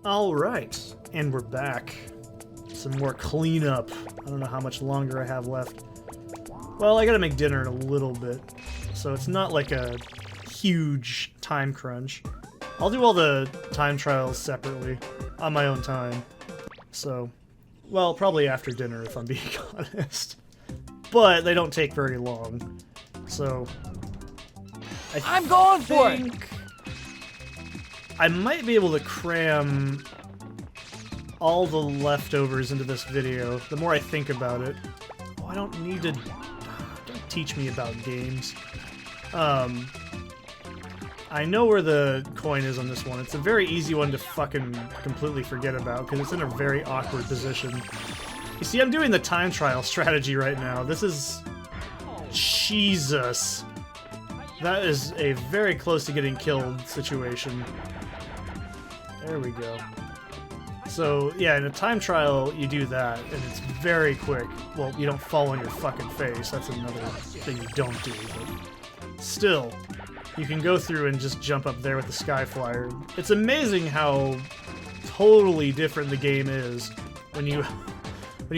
Alright, and we're back. Some more cleanup. I don't know how much longer I have left. Well, I gotta make dinner in a little bit, so it's not like a huge time crunch. I'll do all the time trials separately, on my own time. So, well, probably after dinner if I'm being honest. But they don't take very long, so... I'm going for it! I might be able to cram all the leftovers into this video, the more I think about it. Oh, I don't need to... Don't teach me about games. I know where the coin is on this one. It's a very easy one to fucking completely forget about, because it's in a very awkward position. You see, I'm doing the time trial strategy right now. This is... Jesus. That is a very close to getting killed situation. There we go. So, yeah, in a time trial, you do that, and it's very quick. Well, you don't fall on your fucking face. That's another thing you don't do, but... Still, you can go through and just jump up there with the Sky Flyer. It's amazing how totally different the game is when you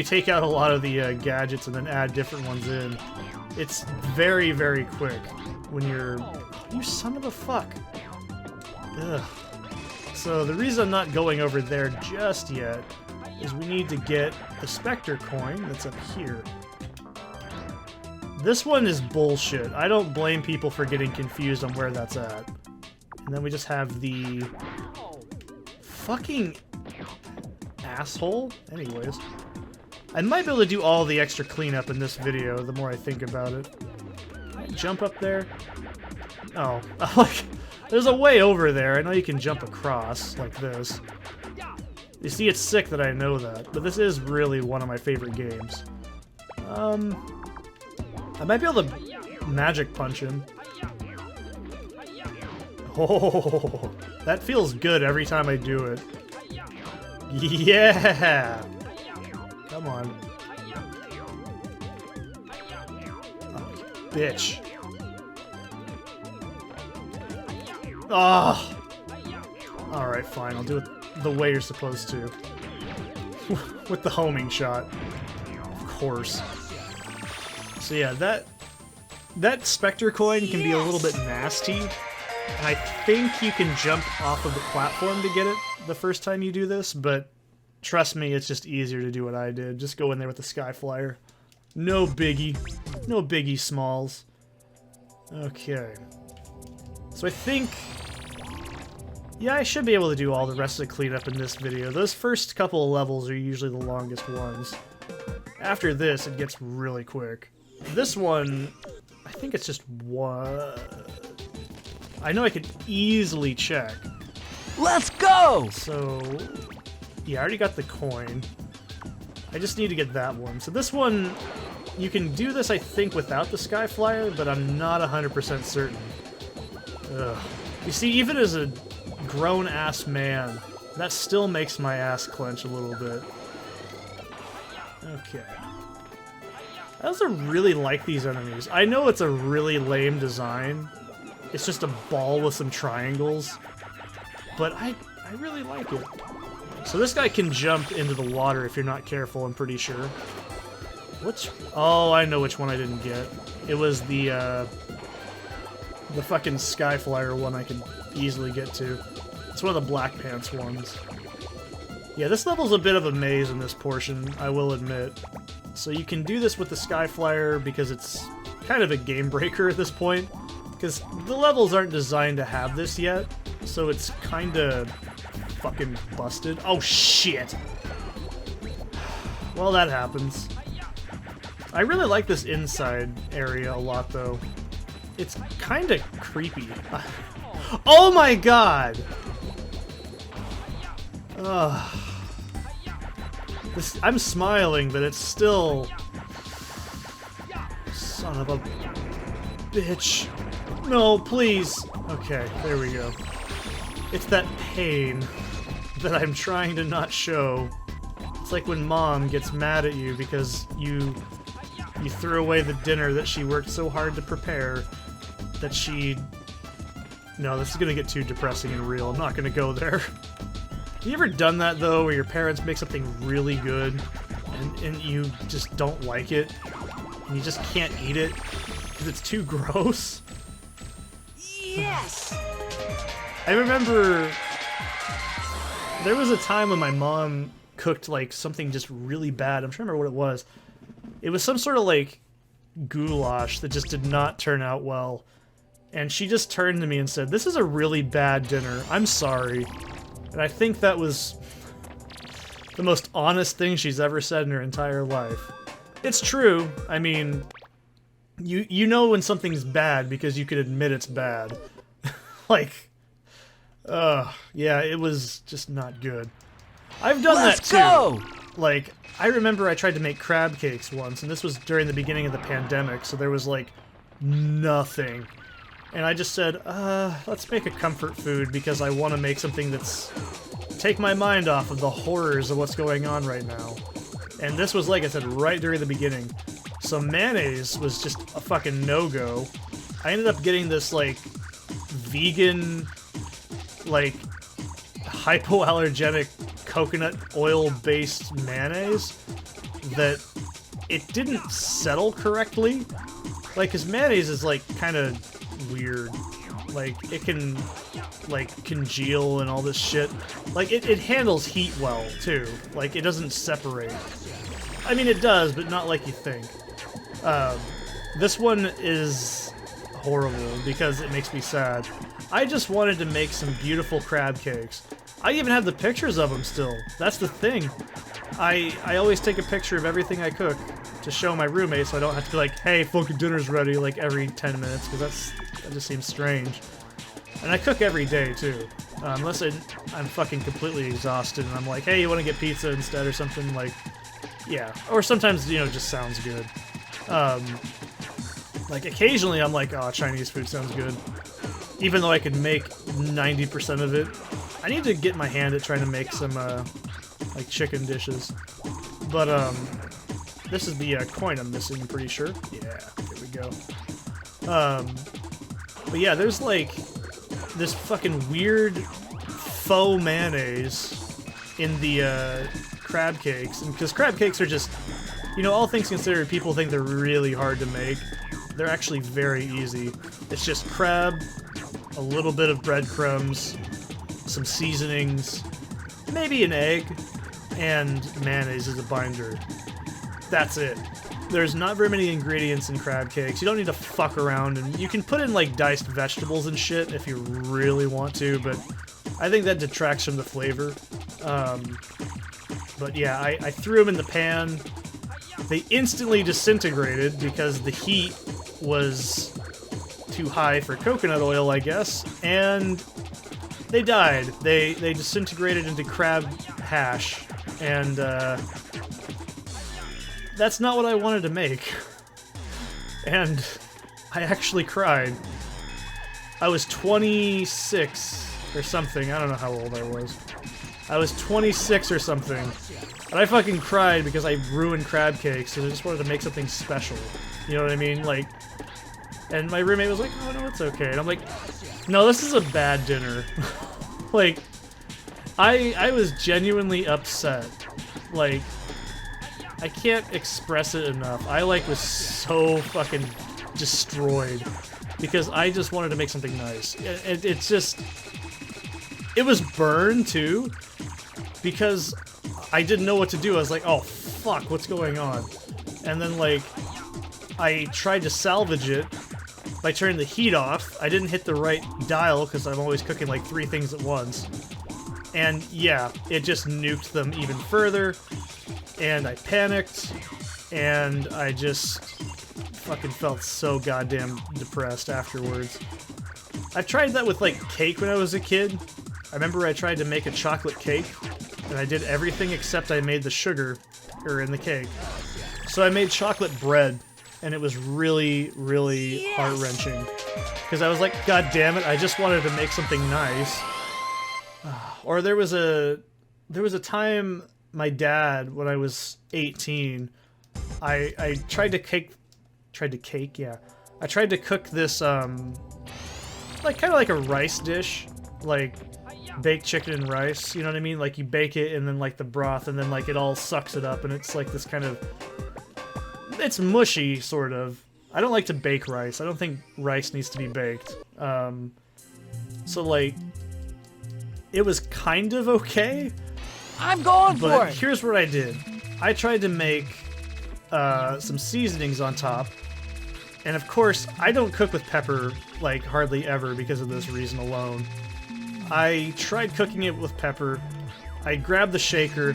take out a lot of the gadgets and then add different ones in. It's very, very quick when you're... You son of a fuck! Ugh. So the reason I'm not going over there just yet is we need to get the Spectre coin that's up here. This one is bullshit. I don't blame people for getting confused on where that's at. And then we just have the... Fucking... asshole? Anyways. I might be able to do all the extra cleanup in this video, the more I think about it. Can I jump up there? Oh. There's a way over there. I know you can jump across, like this. You see, it's sick that I know that, but this is really one of my favorite games. I might be able to magic punch him. Oh, that feels good every time I do it. Yeah! Come on. Oh, bitch. Oh! Alright, fine. I'll do it the way you're supposed to. With the homing shot. Of course. So yeah, that Spectre coin can be a little bit nasty. And I think you can jump off of the platform to get it the first time you do this, but trust me, it's just easier to do what I did. Just go in there with the Sky Flyer. No biggie. No biggie smalls. Okay. So I think... Yeah, I should be able to do all the rest of the cleanup in this video. Those first couple of levels are usually the longest ones. After this, it gets really quick. This one, I think it's just one... I know I could easily check. Let's go! So... Yeah, I already got the coin. I just need to get that one. So this one, you can do this, I think, without the Sky Flyer, but I'm not 100% certain. Ugh. You see, even as a grown-ass man, that still makes my ass clench a little bit. Okay. I also really like these enemies. I know it's a really lame design. It's just a ball with some triangles. But I really like it. So this guy can jump into the water if you're not careful, I'm pretty sure. Which... Oh, I know which one I didn't get. It was the fucking Sky Flyer one I could easily get to. It's one of the Black Pants ones. Yeah, this level's a bit of a maze in this portion, I will admit. So you can do this with the Sky Flyer because it's kind of a game breaker at this point. Because the levels aren't designed to have this yet, so it's kinda fucking busted. Oh shit! Well, that happens. I really like this inside area a lot, though. It's kinda creepy. Oh my god! I'm smiling, but it's still... Son of a bitch. No, please. Okay, there we go. It's that pain that I'm trying to not show. It's like when Mom gets mad at you because you threw away the dinner that she worked so hard to prepare that she... No, this is gonna get too depressing and real. I'm not gonna go there. You ever done that though, where your parents make something really good and you just don't like it? And you just can't eat it because it's too gross? Yes! I remember there was a time when my mom cooked like something just really bad. I'm trying to remember what it was. It was some sort of like goulash that just did not turn out well. And she just turned to me and said, "This is a really bad dinner. I'm sorry." And I think that was the most honest thing she's ever said in her entire life. It's true. I mean, you know when something's bad because you can admit it's bad. Like, yeah, it was just not good. I've done that too. Let's go! Like, I remember I tried to make crab cakes once, and this was during the beginning of the pandemic, so there was like nothing. And I just said, let's make a comfort food because I want to make something that's... take my mind off of the horrors of what's going on right now. And this was, like I said, right during the beginning. So mayonnaise was just a fucking no-go. I ended up getting this, like, vegan, like, hypoallergenic coconut oil-based mayonnaise that it didn't settle correctly. Like, because mayonnaise is, like, kind of weird. Like, it can, like, congeal and all this shit. Like, it handles heat well, too. Like, it doesn't separate. I mean, it does, but not like you think. This one is horrible because it makes me sad. I just wanted to make some beautiful crab cakes. I even have the pictures of them still. That's the thing. I always take a picture of everything I cook to show my roommate so I don't have to be like, "Hey, fucking dinner's ready," like every 10 minutes, because that just seems strange. And I cook every day, too. Unless I'm fucking completely exhausted and I'm like, "Hey, you want to get pizza instead," or something, like, yeah. Or sometimes, you know, it just sounds good. Like, occasionally I'm like, "Oh, Chinese food sounds good." Even though I could make 90% of it. I need to get my hand at trying to make some, like, chicken dishes. But, this is the coin I'm missing, I'm pretty sure. Yeah, here we go. But yeah, there's, like, this fucking weird faux mayonnaise in the, crab cakes. And because crab cakes are just, you know, all things considered, people think they're really hard to make. They're actually very easy. It's just crab, a little bit of breadcrumbs, some seasonings, maybe an egg, and mayonnaise as a binder. That's it. There's not very many ingredients in crab cakes. You don't need to fuck around, and you can put in like diced vegetables and shit if you really want to, but I think that detracts from the flavor. But yeah, I threw them in the pan. They instantly disintegrated because the heat was too high for coconut oil, I guess, and they died. They disintegrated into crab hash, and that's not what I wanted to make. And I actually cried. I was 26 or something. I don't know how old I was. I was 26 or something. And I fucking cried because I ruined crab cakes and I just wanted to make something special. You know what I mean? Like, and my roommate was like, "Oh no, it's okay." And I'm like, "No, this is a bad dinner." Like, I was genuinely upset. Like, I can't express it enough. I, like, was so fucking destroyed because I just wanted to make something nice. It's just... It was burned, too, because I didn't know what to do. I was like, "Oh, fuck, what's going on?" And then, like, I tried to salvage it by turning the heat off. I didn't hit the right dial because I'm always cooking, like, 3 things at once. And, yeah, it just nuked them even further. And I panicked, and I just fucking felt so goddamn depressed afterwards. I've tried that with, like, cake when I was a kid. I remember I tried to make a chocolate cake, and I did everything except I made the sugar in the cake. So I made chocolate bread, and it was really, really heart-wrenching. Because I was like, "God damn it, I just wanted to make something nice." Or there was a time... My dad, when I was 18, I tried to cook this, like, kind of like a rice dish, like, baked chicken and rice. You know what I mean? Like you bake it and then like the broth and then like it all sucks it up and it's like this kind of... It's mushy, sort of. I don't like to bake rice. I don't think rice needs to be baked. So like, it was kind of okay. I'm going for But it. here's what I did. I tried to make some seasonings on top. And of course, I don't cook with pepper, like, hardly ever because of this reason alone. I tried cooking it with pepper. I grabbed the shaker.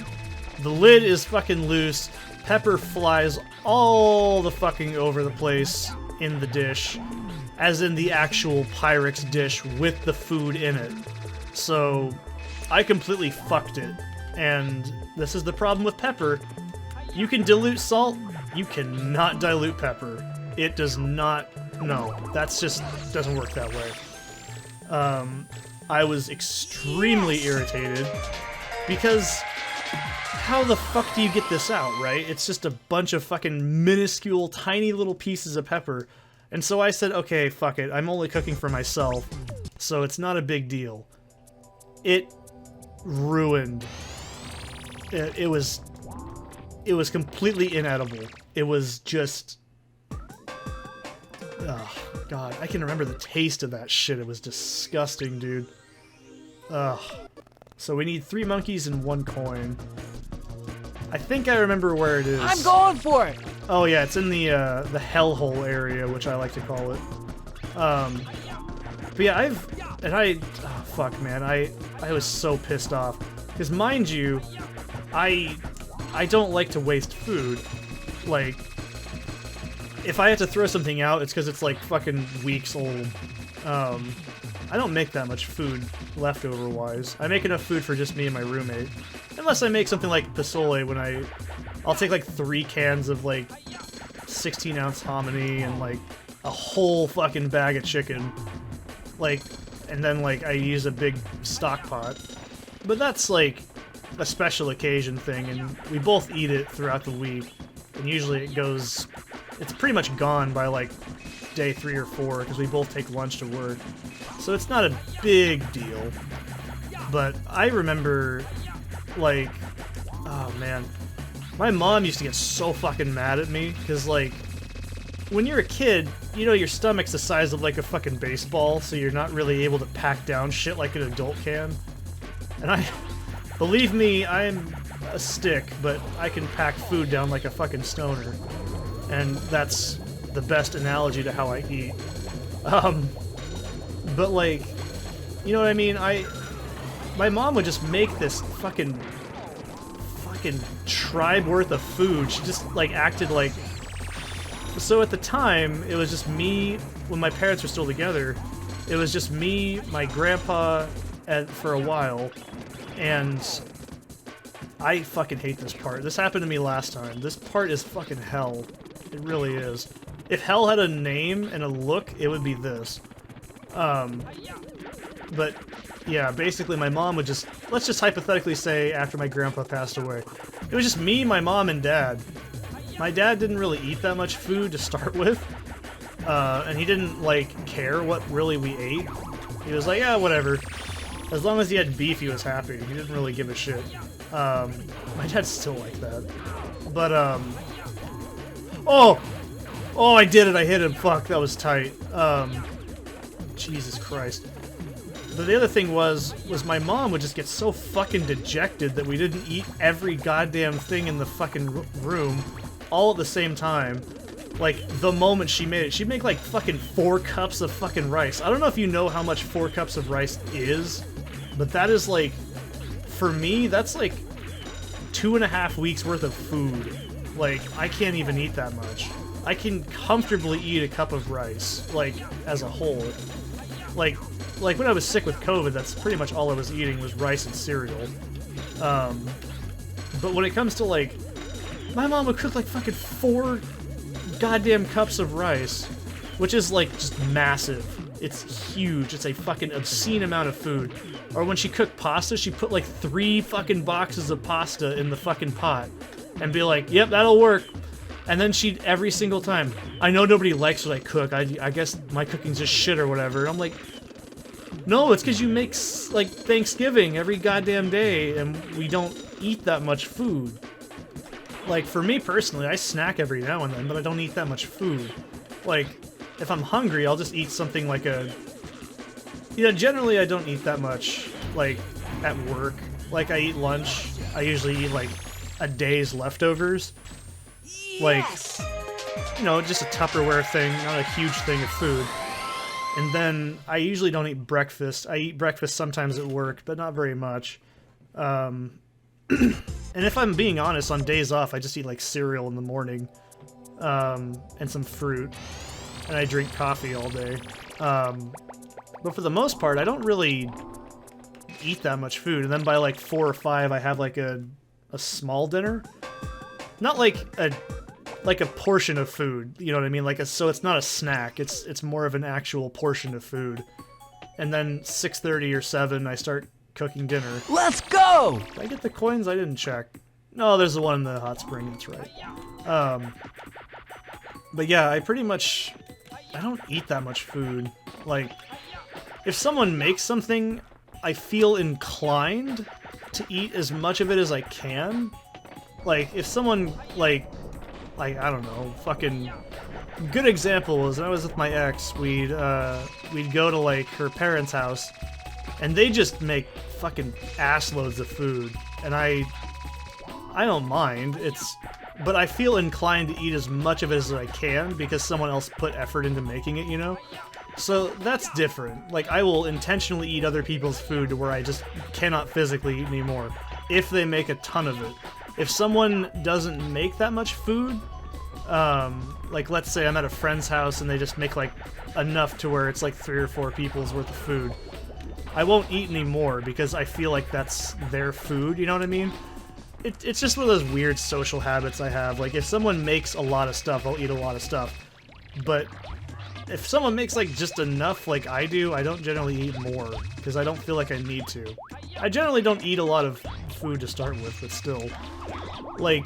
The lid is fucking loose. Pepper flies all the fucking over the place in the dish. As in the actual Pyrex dish with the food in it. So, I completely fucked it. And this is the problem with pepper. You can dilute salt. You cannot dilute pepper. It does not... No, that's just... doesn't work that way. I was extremely irritated because how the fuck do you get this out, right? It's just a bunch of fucking minuscule, tiny little pieces of pepper. And so I said, okay, fuck it. I'm only cooking for myself, so it's not a big deal. It ruined... It was completely inedible. It was just... Oh, God. I can remember the taste of that shit. It was disgusting, dude. Ugh. So we need 3 monkeys and 1 coin. I think I remember where it is. I'm going for it. Oh yeah, it's in the hellhole area, which I like to call it. But yeah, oh, fuck, man, I was so pissed off because, mind you, I don't like to waste food. Like, if I have to throw something out, it's because it's like fucking weeks old. I don't make that much food leftover-wise. I make enough food for just me and my roommate. Unless I make something like pozole when I'll take like 3 cans of like 16-ounce hominy and like a whole fucking bag of chicken. Like, and then like I use a big stock pot. But that's like a special occasion thing, and we both eat it throughout the week. And usually it's pretty much gone by like day 3 or 4 because we both take lunch to work. So it's not a big deal. But I remember, like, oh man, my mom used to get so fucking mad at me because, like, when you're a kid, you know, your stomach's the size of like a fucking baseball, so you're not really able to pack down shit like an adult can. And believe me, I'm a stick, but I can pack food down like a fucking stoner. And that's the best analogy to how I eat. But like, you know what I mean? My mom would just make this fucking tribe worth of food. She just like acted like... So at the time, it was just me, when my parents were still together, it was just me, my grandpa, for a while, and I fucking hate this part. This happened to me last time. This part is fucking hell. It really is. If hell had a name and a look, it would be this. But yeah, basically my mom would just, let's just hypothetically say after my grandpa passed away, it was just me, my mom, and dad. My dad didn't really eat that much food to start with, and he didn't, like, care what really we ate. He was like, yeah, whatever. As long as he had beef, he was happy. He didn't really give a shit. My dad's still like that. But, oh! Oh, I did it! I hit him! Fuck, that was tight. Jesus Christ. But the other thing was my mom would just get so fucking dejected that we didn't eat every goddamn thing in the fucking room all at the same time. Like, the moment she made it. She'd make, like, fucking 4 cups of fucking rice. I don't know if you know how much 4 cups of rice is, but that is, like, for me, that's, like, 2.5 weeks worth of food. Like, I can't even eat that much. I can comfortably eat a cup of rice, like, as a whole. Like when I was sick with COVID, that's pretty much all I was eating was rice and cereal. But when it comes to, like, my mom would cook, like, fucking 4 goddamn cups of rice, which is, like, just massive. It's huge. It's a fucking obscene amount of food. Or when she cooked pasta, she put, like, 3 fucking boxes of pasta in the fucking pot and be like, yep, that'll work. And then she'd, every single time, I know nobody likes what I cook. I guess my cooking's just shit or whatever. I'm like, No, it's because you make, like, Thanksgiving every goddamn day, and we don't eat that much food. Like, for me personally, I snack every now and then, but I don't eat that much food. Like, if I'm hungry, I'll just eat something like a... You know, generally I don't eat that much, like, at work. Like, I eat lunch. I usually eat, like, a day's leftovers. Like, you know, just a Tupperware thing, not a huge thing of food. And then I usually don't eat breakfast. I eat breakfast sometimes at work, but not very much. And if I'm being honest, on days off, I just eat like cereal in the morning, and some fruit, and I drink coffee all day. But for the most part, I don't really eat that much food. And then by like 4 or 5, I have like a small dinner. Not like a portion of food, you know what I mean? Like so it's not a snack. It's more of an actual portion of food. And then 6:30 or 7, I start cooking dinner. Let's go! Did I get the coins? I didn't check. No, there's the one in the hot spring. That's right. But yeah, I don't eat that much food. Like, if someone makes something, I feel inclined to eat as much of it as I can. Like, if someone, like, I don't know, fucking... Good example was when I was with my ex, we'd go to, like, her parents' house, and they just make fucking ass loads of food, and I don't mind, but I feel inclined to eat as much of it as I can, because someone else put effort into making it, you know? So that's different. Like, I will intentionally eat other people's food to where I just cannot physically eat anymore, if they make a ton of it. If someone doesn't make that much food, like let's say I'm at a friend's house and they just make like enough to where it's like 3 or 4 people's worth of food, I won't eat anymore because I feel like that's their food, you know what I mean? It's just one of those weird social habits I have. Like, if someone makes a lot of stuff, I'll eat a lot of stuff. But if someone makes like just enough like I do, I don't generally eat more because I don't feel like I need to. I generally don't eat a lot of food to start with, but still. Like,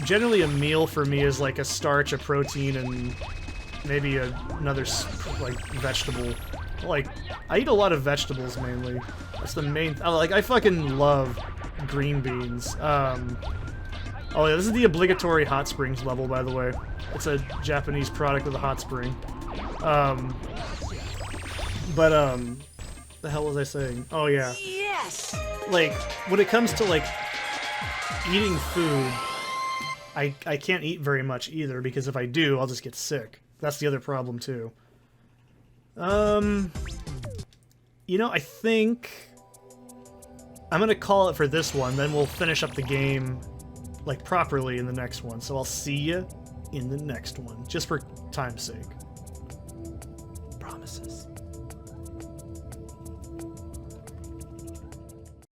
generally a meal for me is like a starch, a protein, and maybe another like vegetable. Like, I eat a lot of vegetables mainly. That's the main. Like, I fucking love green beans. Oh yeah, this is the obligatory hot springs level, by the way. It's a Japanese product of the hot spring. The hell was I saying? Oh yeah. Yes! Like, when it comes to like eating food, I can't eat very much either, because if I do, I'll just get sick. That's the other problem too. You know, I think I'm gonna call it for this one, then we'll finish up the game, like, properly in the next one. So I'll see you in the next one, just for time's sake. Promises.